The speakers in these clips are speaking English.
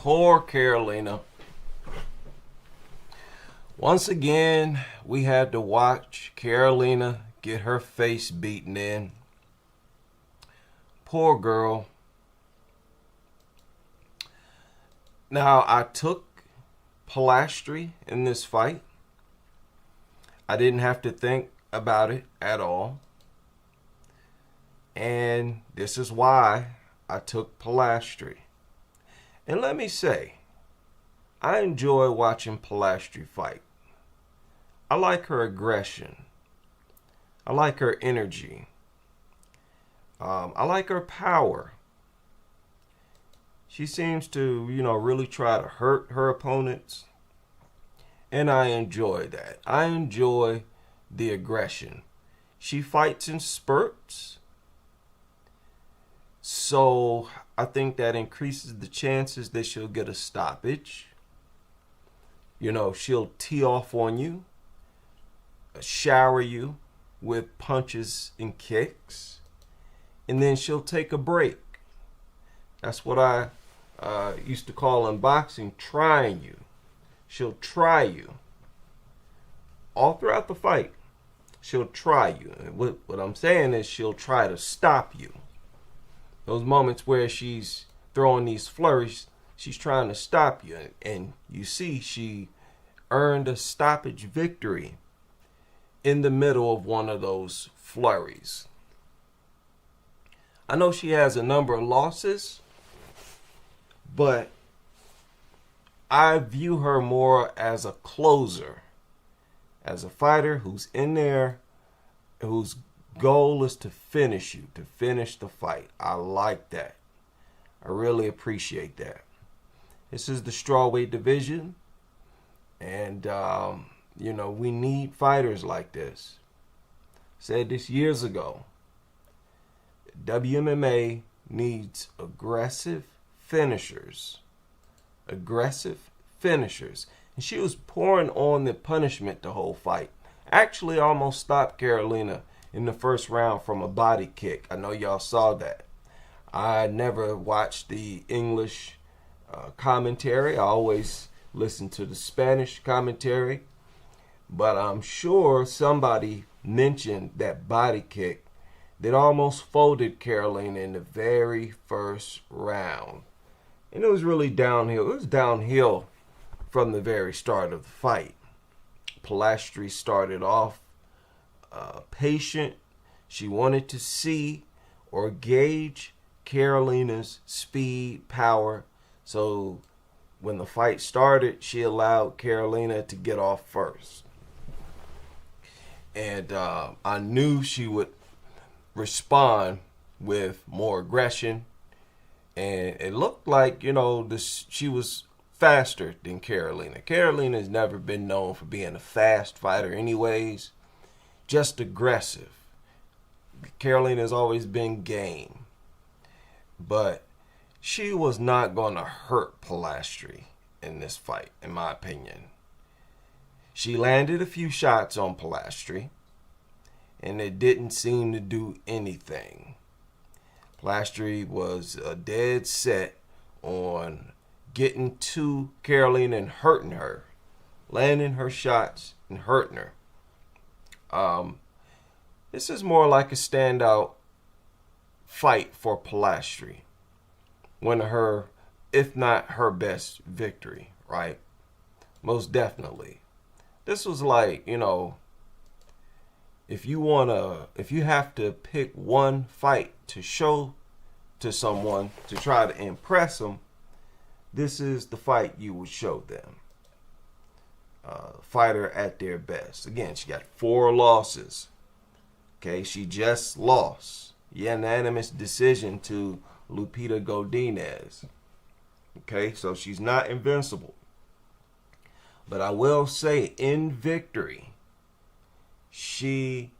Poor Carolina. Once again, we had to watch Carolina get her face beaten in. Poor girl. Now, I took Pilastre in this fight. I didn't have to think about it at all. And this is why I took Pilastre. And let me say, I enjoy watching Pilastre fight. I like her aggression. I like her energy. I like her power. She seems to, really try to hurt her opponents. And I enjoy that. I enjoy the aggression. She fights in spurts. So I think that increases the chances that she'll get a stoppage. She'll tee off on you, shower you with punches and kicks, and then she'll take a break. That's what I used to call in boxing, trying you. She'll try you. All throughout the fight, she'll try you. And what I'm saying is she'll try to stop you. Those moments where she's throwing these flurries, she's trying to stop you. And you see she earned a stoppage victory in the middle of one of those flurries. I know she has a number of losses, but I view her more as a closer, as a fighter who's in there, whose goal is to finish you, to finish the fight. I like that. I really appreciate that. This is the strawweight division, and we need fighters like this. Said this years ago. WMMA needs aggressive finishers. Aggressive finishers. And she was pouring on the punishment the whole fight. Actually almost stopped Carolina in the first round from a body kick. I know y'all saw that. I never watched the English commentary. I always listen to the Spanish commentary. But I'm sure somebody mentioned that body kick that almost folded Carolina in the very first round. And it was really downhill. It was downhill from the very start of the fight. Pilastre started off patient. She wanted to see or gauge Carolina's speed, power. So when the fight started, she allowed Carolina to get off first. And I knew she would respond with more aggression. And it looked like, she was faster than Carolina. Carolina has never been known for being a fast fighter anyways. Just aggressive. Carolina has always been game. But she was not going to hurt Pilastre in this fight, in my opinion. She landed a few shots on Pilastre, and it didn't seem to do anything. Pilastre was dead set on getting to Carolina and hurting her, landing her shots and hurting her. This is more like a standout fight for Pilastre. One of her, if not her best victory, right? Most definitely. This was like, if you have to pick one fight to show to someone to try to impress them, this is the fight you would show them. Fighter at their best. Again, she got 4 losses. Okay, she just lost. Unanimous decision to Lupita Godinez. Okay, so she's not invincible. But I will say, in victory, she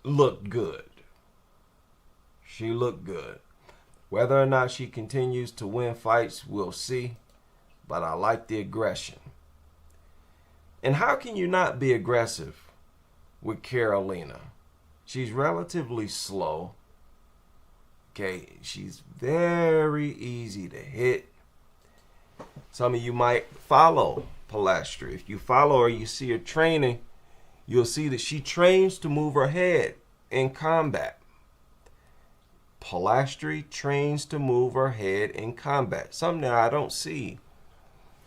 looked good. She looked good. Whether or not she continues to win fights, we'll see. But I like the aggression. And how can you not be aggressive with Carolina? She's relatively slow. Okay, she's very easy to hit. Some of you might follow Palastri. If you follow her, you see her training, you'll see that she trains to move her head in combat. Palastri trains to move her head in combat. Something that I don't see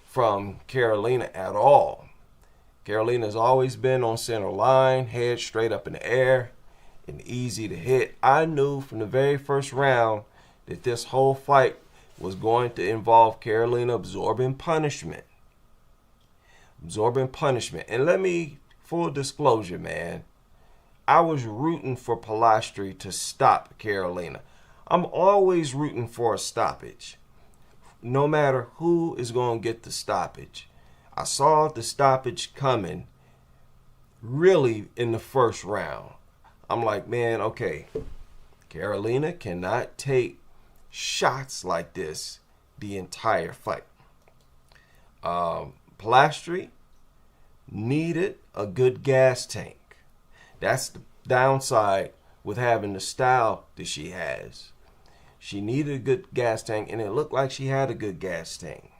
from Carolina at all. Carolina's always been on center line, head straight up in the air, and easy to hit. I knew from the very first round that this whole fight was going to involve Carolina absorbing punishment. Absorbing punishment. And let me, full disclosure, man, I was rooting for Palastri to stop Carolina. I'm always rooting for a stoppage, no matter who is going to get the stoppage. I saw the stoppage coming really in the first round. I'm like, man, okay, Carolina cannot take shots like this the entire fight. Palastri needed a good gas tank. That's the downside with having the style that she has. She needed a good gas tank, and it looked like she had a good gas tank.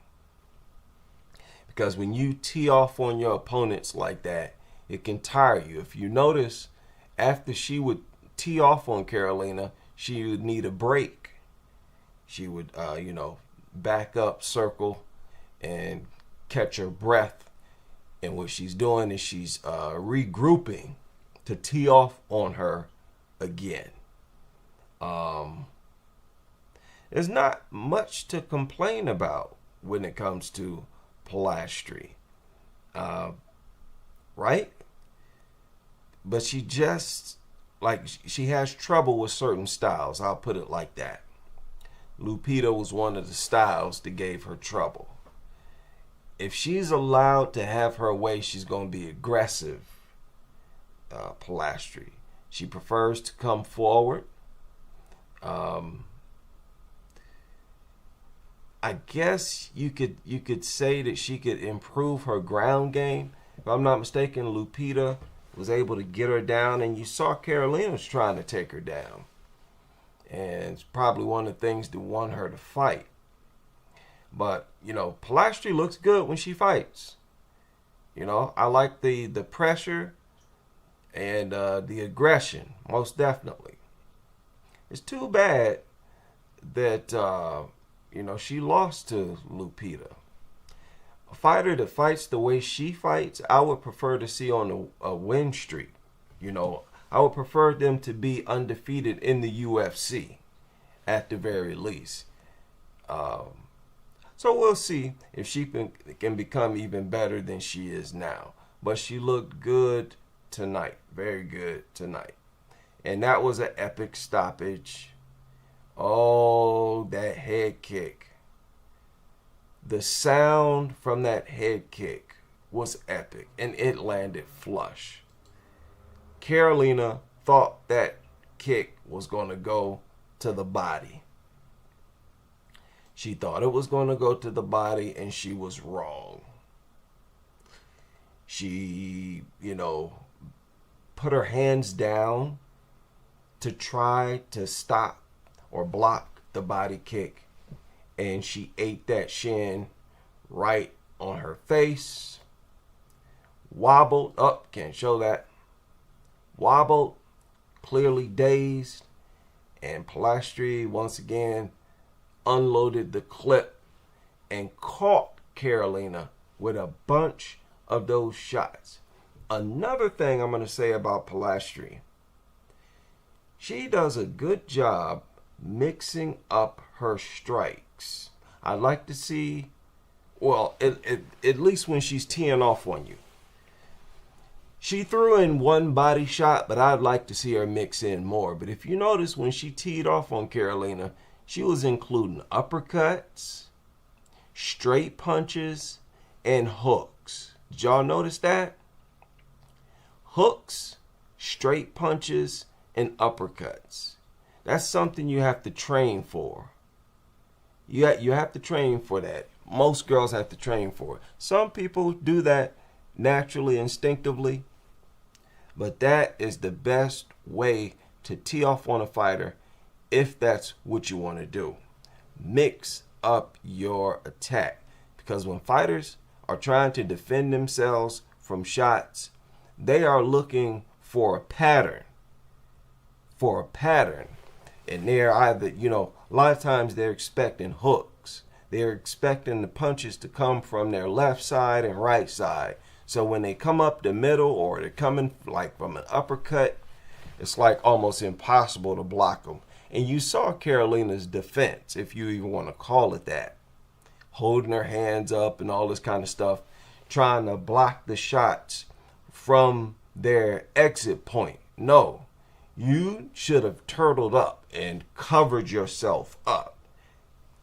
Because when you tee off on your opponents like that, it can tire you. If you notice, after she would tee off on Carolina, she would need a break. She would, back up, circle, and catch her breath. And what she's doing is she's regrouping to tee off on her again. There's not much to complain about when it comes to Palastri, right? But she just, she has trouble with certain styles. I'll put it like that. Lupita was one of the styles that gave her trouble. If she's allowed to have her way, she's going to be aggressive, Palastri. She prefers to come forward. I guess you could say that she could improve her ground game. If I'm not mistaken, Lupita was able to get her down, and you saw Carolina was trying to take her down. And it's probably one of the things that won her the fight. But, Palastri looks good when she fights. I like the pressure and the aggression, most definitely. It's too bad that, she lost to Lupita. A fighter that fights the way she fights, I would prefer to see on a win streak. I would prefer them to be undefeated in the UFC at the very least. So we'll see if she can become even better than she is now. But she looked good tonight. Very good tonight. And that was an epic stoppage. Oh, that head kick. The sound from that head kick was epic. And it landed flush. Carolina thought that kick was going to go to the body. She thought it was going to go to the body, and she was wrong. She, put her hands down to try to stop or block the body kick, and she ate that shin right on her face. Wobbled up, can't show that. Wobbled, clearly dazed, and Palastri once again unloaded the clip and caught Carolina with a bunch of those shots. Another thing I'm going to say about Palastri, she does a good job mixing up her strikes. I'd like to see, at least when she's teeing off on you. She threw in one body shot, but I'd like to see her mix in more. But if you notice, when she teed off on Carolina, she was including uppercuts, straight punches, and hooks. Did y'all notice that? Hooks, straight punches, and uppercuts. That's something you have to train for. You have to train for that. Most girls have to train for it. Some people do that naturally, instinctively. But that is the best way to tee off on a fighter if that's what you want to do. Mix up your attack. Because when fighters are trying to defend themselves from shots, they are looking for a pattern. And they're either, a lot of times they're expecting hooks. They're expecting the punches to come from their left side and right side. So when they come up the middle, or they're coming like from an uppercut, it's like almost impossible to block them. And you saw Carolina's defense, if you even want to call it that, holding her hands up and all this kind of stuff, trying to block the shots from their exit point. No, you should have turtled up and covered yourself up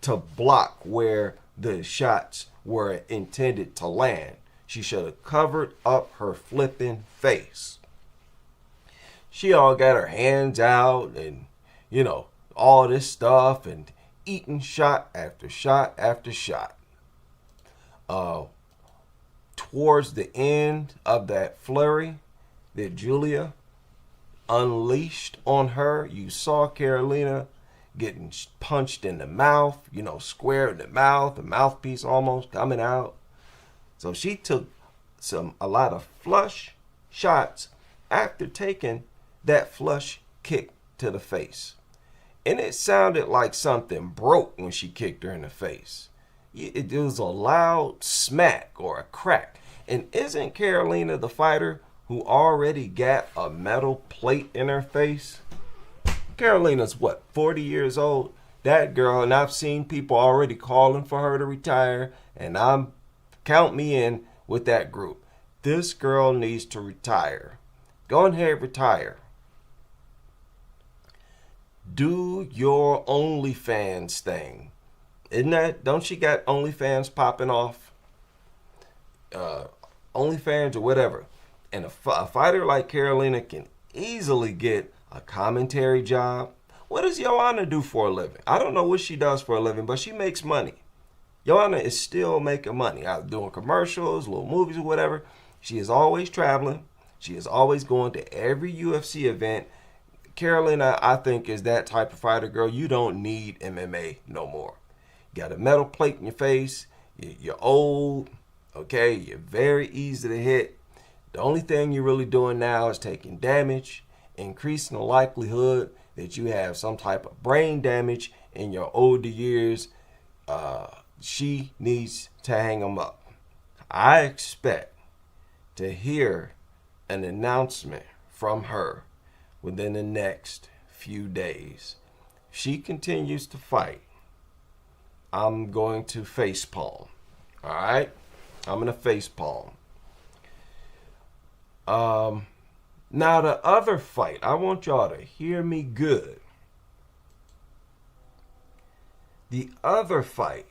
to block where the shots were intended to land. She should have covered up her flipping face. She all got her hands out and, all this stuff and eating shot after shot after shot. Towards the end of that flurry that Julia unleashed on her, you saw Carolina getting punched in the mouth, square in the mouthpiece almost coming out. So she took a lot of flush shots after taking that flush kick to the face. And it sounded like something broke when she kicked her in the face. It was a loud smack or a crack. And isn't Carolina the fighter who already got a metal plate in her face? Carolina's 40 years old? That girl, and I've seen people already calling for her to retire, and count me in with that group. This girl needs to retire. Go ahead, retire. Do your OnlyFans thing. Don't she got OnlyFans popping off? OnlyFans or whatever. And a fighter like Carolina can easily get a commentary job. What does Joanna do for a living? I don't know what she does for a living, but she makes money. Joanna is still making money. Out doing commercials, little movies or whatever. She is always traveling. She is always going to every UFC event. Carolina, I think, is that type of fighter, girl. You don't need MMA no more. You got a metal plate in your face. You're old. Okay, you're very easy to hit. The only thing you're really doing now is taking damage, increasing the likelihood that you have some type of brain damage in your older years. She needs to hang them up. I expect to hear an announcement from her within the next few days. If she continues to fight, I'm going to facepalm. All right? I'm going to facepalm. Now the other fight, I want y'all to hear me good. The other fight,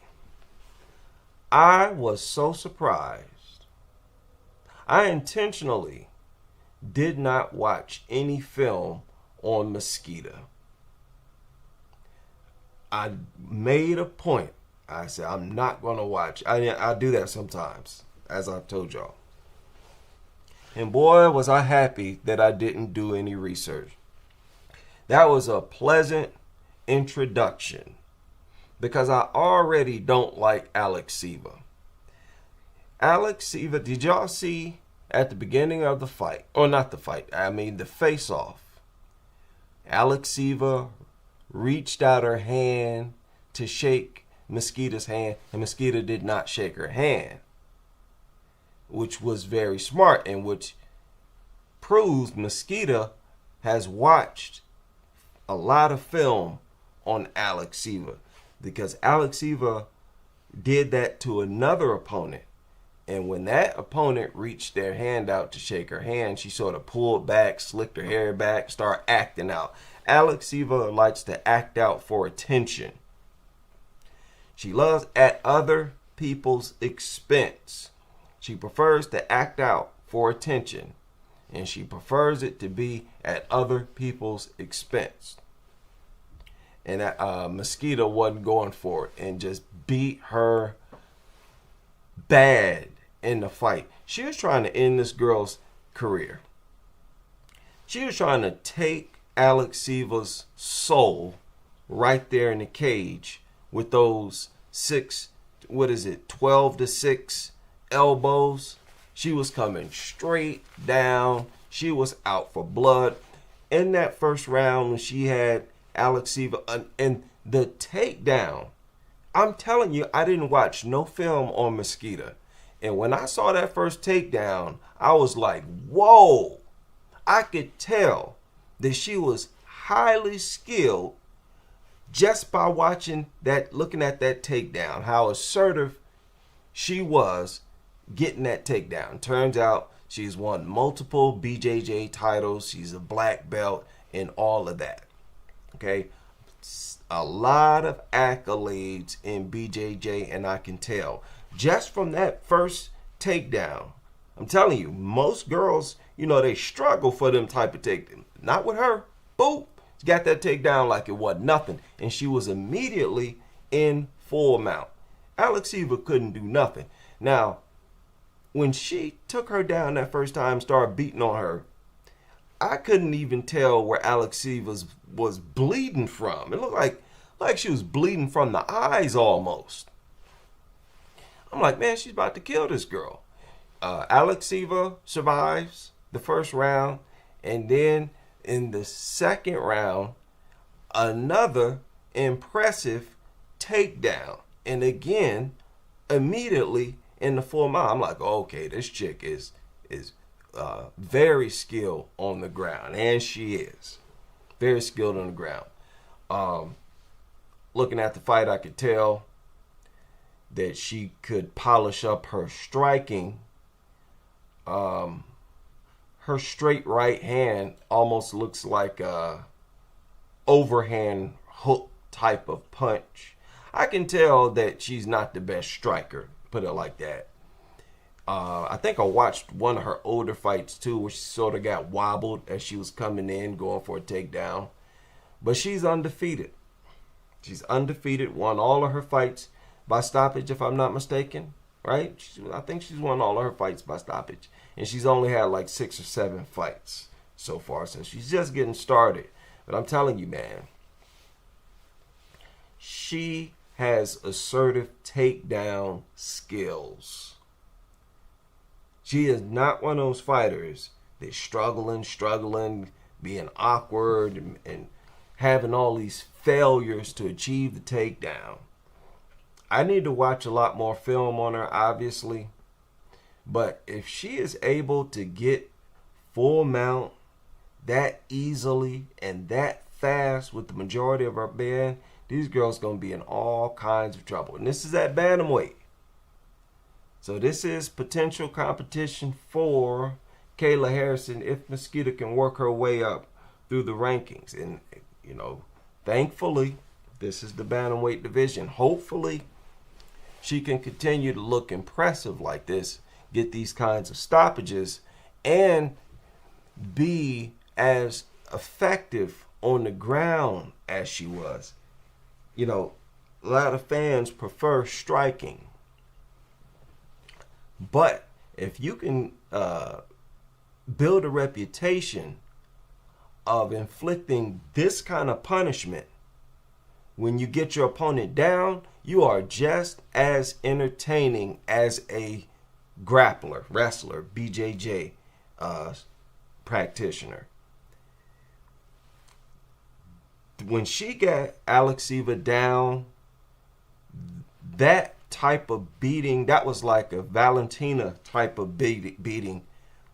I was so surprised. I intentionally did not watch any film on Mosquito. I made a point. I said, I'm not going to watch. I do that sometimes, as I've told y'all. And boy, was I happy that I didn't do any research. That was a pleasant introduction because I already don't like Alex Siva. Alex Siva, did y'all see at the beginning of the fight, or not the fight, the face-off, Alex Siva reached out her hand to shake Mosquito's hand, and Mosquito did not shake her hand, which was very smart and which proves Mosquito has watched a lot of film on Alex Siva, because Alex Siva did that to another opponent. And when that opponent reached their hand out to shake her hand, she sort of pulled back, slicked her hair back, started acting out. Alex Siva likes to act out for attention. She loves at other people's expense. She prefers to act out for attention, and she prefers it to be at other people's expense. And Mosquito wasn't going for it and just beat her bad in the fight. She was trying to end this girl's career. She was trying to take Alex Siva's soul right there in the cage with those what is it, 12-6 elbows. She was coming straight down. She was out for blood. In that first round, when she had Alexieva, and the takedown, I'm telling you, I didn't watch no film on Mosquita. And when I saw that first takedown, I was like, whoa. I could tell that she was highly skilled just by watching that, looking at that takedown, how assertive she was getting that takedown. Turns out she's won multiple BJJ titles. She's a black belt and all of that. Okay. A lot of accolades in BJJ, and I can tell just from that first takedown. I'm telling you, most girls, they struggle for them type of takedown. Not with her. Boop. She got that takedown like it wasn't nothing, and she was immediately in full mount. Alexieva couldn't do nothing. Now, when she took her down that first time, started beating on her, I couldn't even tell where Alexieva was bleeding from. It looked like she was bleeding from the eyes almost. I'm like, man, she's about to kill this girl. Alexieva survives the first round, and then in the second round, another impressive takedown. And again, immediately in the full mount, I'm like, okay, this chick is very skilled on the ground. And she is. Very skilled on the ground. Looking at the fight, I could tell that she could polish up her striking. Her straight right hand almost looks like a overhand hook type of punch. I can tell that she's not the best striker, put it like that. I think I watched one of her older fights too, where she sort of got wobbled as she was coming in, going for a takedown. But she's undefeated. She's undefeated, won all of her fights by stoppage, if I'm not mistaken. Right? I think she's won all of her fights by stoppage. And she's only had like 6 or 7 fights so far, so she's just getting started. But I'm telling you, man, she has assertive takedown skills. She is not one of those fighters that's struggling, being awkward, and having all these failures to achieve the takedown. I need to watch a lot more film on her, obviously. But if she is able to get full mount that easily and that fast with the majority of her band, these girls going to be in all kinds of trouble. And this is at bantamweight. So this is potential competition for Kayla Harrison if Mosquita can work her way up through the rankings. And, thankfully, this is the bantamweight division. Hopefully, she can continue to look impressive like this, get these kinds of stoppages, and be as effective on the ground as she was. A lot of fans prefer striking. But if you can build a reputation of inflicting this kind of punishment when you get your opponent down, you are just as entertaining as a grappler, wrestler, BJJ practitioner. When she got Alexieva down, that type of beating, that was like a Valentina type of beating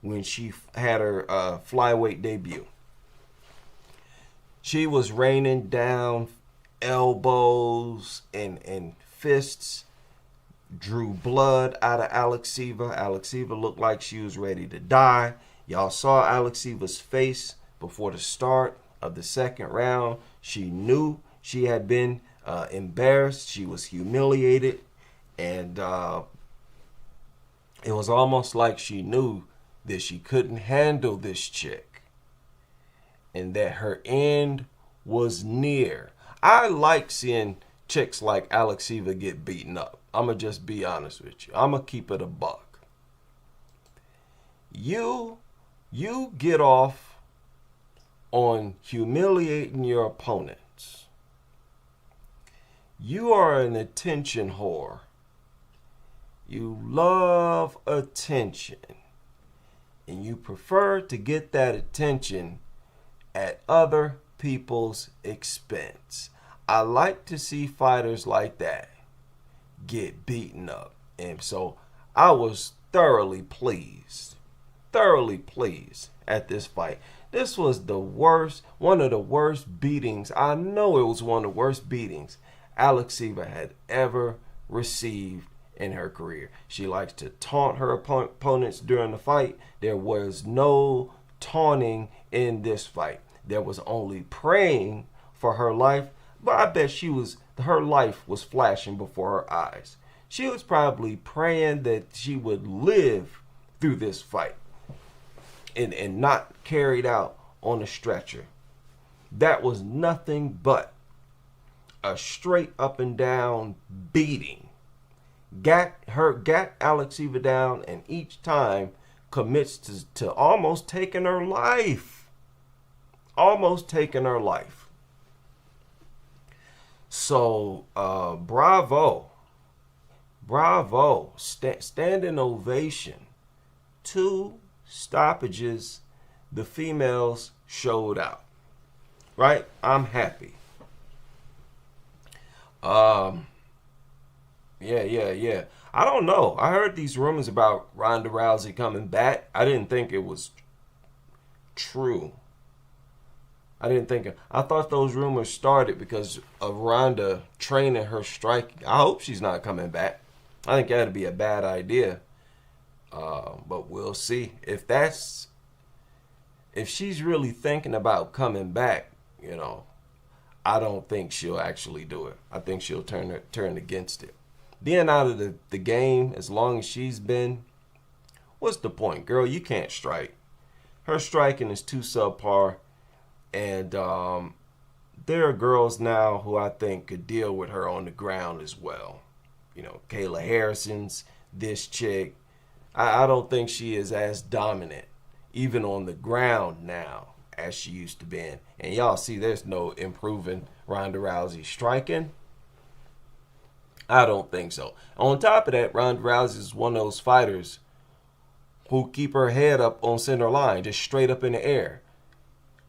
when she had her flyweight debut. She was raining down elbows and fists, drew blood out of Alexieva. Alexieva looked like she was ready to die. Y'all saw Alexieva's face before the start of the second round. She knew she had been embarrassed. She was humiliated. And it was almost like she knew that she couldn't handle this chick and that her end was near. I like seeing chicks like Alexieva get beaten up. I'm going to just be honest with you. I'm going to keep it a buck. You get off on humiliating your opponents. You are an attention whore. You love attention. And you prefer to get that attention at other people's expense. I like to see fighters like that get beaten up. And so I was thoroughly pleased at this fight. This was the worst, one of the worst beatings. I know it was one of the worst beatings Alexieva had ever received in her career. She likes to taunt her opponents during the fight. There was no taunting in this fight. There was only praying for her life, but I bet her life was flashing before her eyes. She was probably praying that she would live through this fight and not carried out on a stretcher. That was nothing but a straight up and down beating. Got Alexieva down, and each time commits to almost taking her life. So, bravo. Standing ovation. 2 stoppages. The females showed out. Right? I'm happy. Yeah. I don't know. I heard these rumors about Ronda Rousey coming back. I didn't think it was true. I thought those rumors started because of Ronda training her striking. I hope she's not coming back. I think that'd be a bad idea. But we'll see. If she's really thinking about coming back, I don't think she'll actually do it. I think she'll turn against it. Being out of the game as long as she's been, what's the point? Girl, you can't strike. Her striking is too subpar. And there are girls now who I think could deal with her on the ground as well. Kayla Harrison's this chick. I don't think she is as dominant, even on the ground now, as she used to be. And y'all see there's no improving Ronda Rousey striking. I don't think so. On top of that, Ronda Rousey is one of those fighters who keep her head up on center line, just straight up in the air.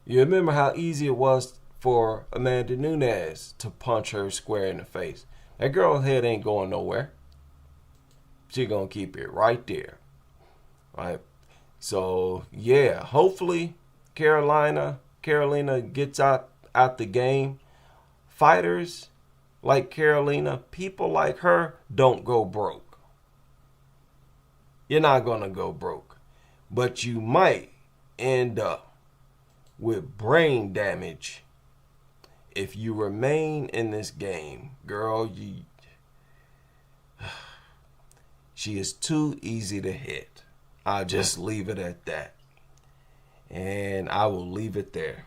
You remember how easy it was for Amanda Nunes to punch her square in the face. That girl's head ain't going nowhere. She gonna keep it right there. Right? So, yeah, hopefully Carolina gets out the game. Fighters like Carolina, people like her, don't go broke. You're not gonna go broke. But you might end up with brain damage if you remain in this game. Girl, she is too easy to hit. I'll just leave it at that. And I will leave it there.